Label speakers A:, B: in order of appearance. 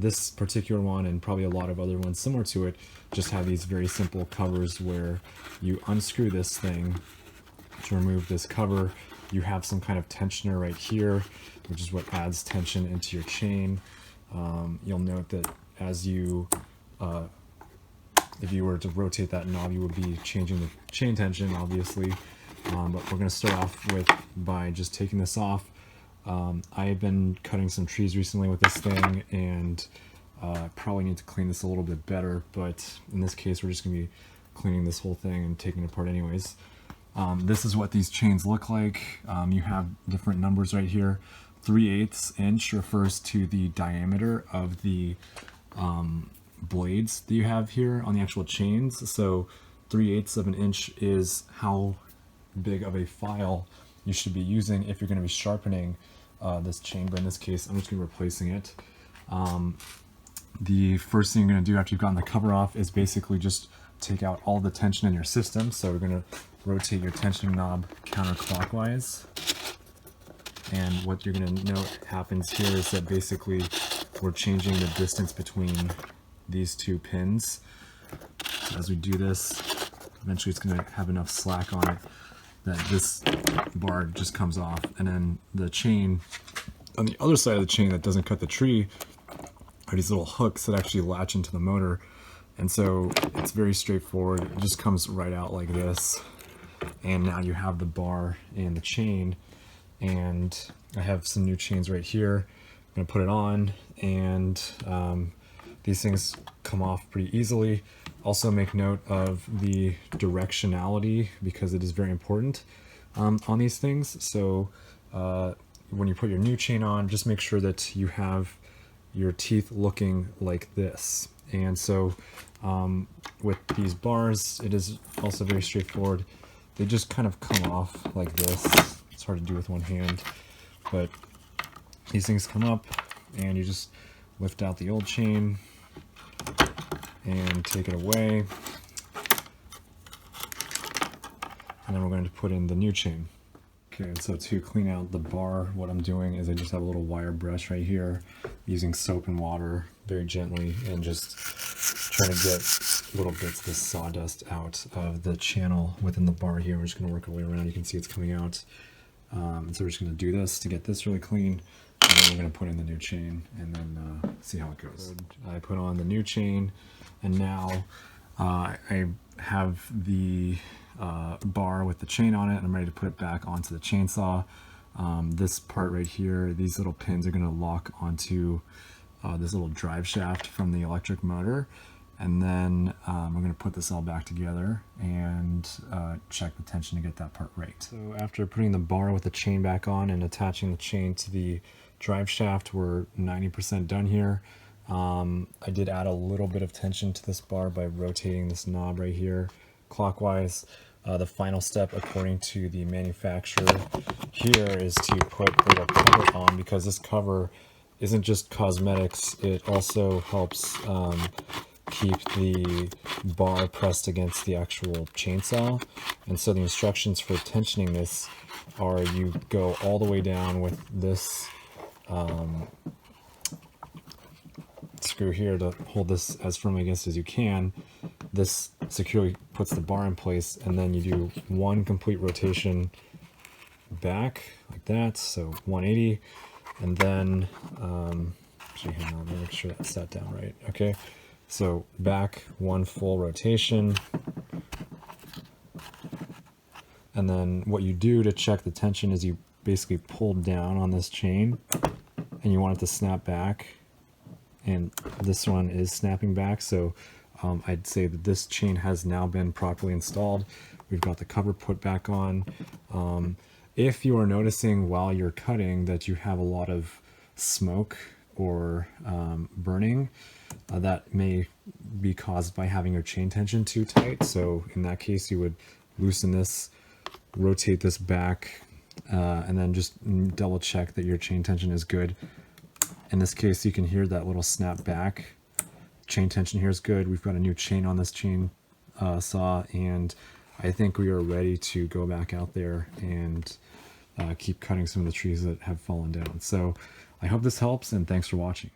A: this particular one, and probably a lot of other ones similar to it, just have these very simple covers where you unscrew this thing to remove this cover. You have some kind of tensioner right here, which is what adds tension into your chain. You'll note that as you, if you were to rotate that knob, you would be changing the chain tension, obviously. But we're going to start off with by just taking this off. I have been cutting some trees recently with this thing, and probably need to clean this a little bit better, but in this case we're just going to be cleaning this whole thing and taking it apart anyways. This is what these chains look like. You have different numbers right here. 3/8 inch refers to the diameter of the blades that you have here on the actual chains. So 3/8 of an inch is how big of a file you should be using if you're going to be sharpening this chain. But in this case, I'm just going to be replacing it. The first thing you're going to do after you've gotten the cover off is basically just take out all the tension in your system. So we're going to rotate your tensioning knob counterclockwise. And what you're going to note happens here is that basically we're changing the distance between these two pins. So as we do this, eventually it's going to have enough slack on it that this bar just comes off. And then the chain on the other side of the chain that doesn't cut the tree are these little hooks that actually latch into the motor. And so it's very straightforward. It just comes right out like this. And now you have the bar and the chain. And I have some new chains right here. I'm going to put it on, and these things come off pretty easily. Also make note of the directionality, because it is very important on these things. So when you put your new chain on, just make sure that you have your teeth looking like this. And so with these bars, it is also very straightforward. They just kind of come off like this. It's hard to do with one hand, but these things come up, and you just lift out the old chain and take it away. And then we're going to put in the new chain. Okay, and so to clean out the bar, what I'm doing is I just have a little wire brush right here, using soap and water very gently, and just trying to get little bits of the sawdust out of the channel within the bar here. We're just going to work our way around. You can see it's coming out. So we're just going to do this to get this really clean, and then we're going to put in the new chain, and then see how it goes. I put on the new chain, and now I have the bar with the chain on it, and I'm ready to put it back onto the chainsaw. This part right here, these little pins are going to lock onto this little drive shaft from the electric motor, and then we're going to put this all back together and check the tension to get that part right. So after putting the bar with the chain back on and attaching the chain to the drive shaft, we're 90% done here. I did add a little bit of tension to this bar by rotating this knob right here clockwise. The final step, according to the manufacturer here, is to put a little cover on, because this cover isn't just cosmetics, it also helps keep the bar pressed against the actual chainsaw. And so the instructions for tensioning this are you go all the way down with this screw here to hold this as firmly against as you can. This securely puts the bar in place, and then you do one complete rotation back like that, so 180, and then actually hang on, let me make sure that's sat down right. Okay, so back one full rotation, and then what you do to check the tension is you basically pull down on this chain, and you want it to snap back, and this one is snapping back. So I'd say that this chain has now been properly installed. We've got the cover put back on. If you are noticing while you're cutting that you have a lot of smoke or burning, that may be caused by having your chain tension too tight. So in that case, you would loosen this, rotate this back, and then just double check that your chain tension is good. In this case, you can hear that little snap back. Chain tension here is good. We've got a new chain on this chain saw, and I think we are ready to go back out there and keep cutting some of the trees that have fallen down. So I hope this helps, and thanks for watching.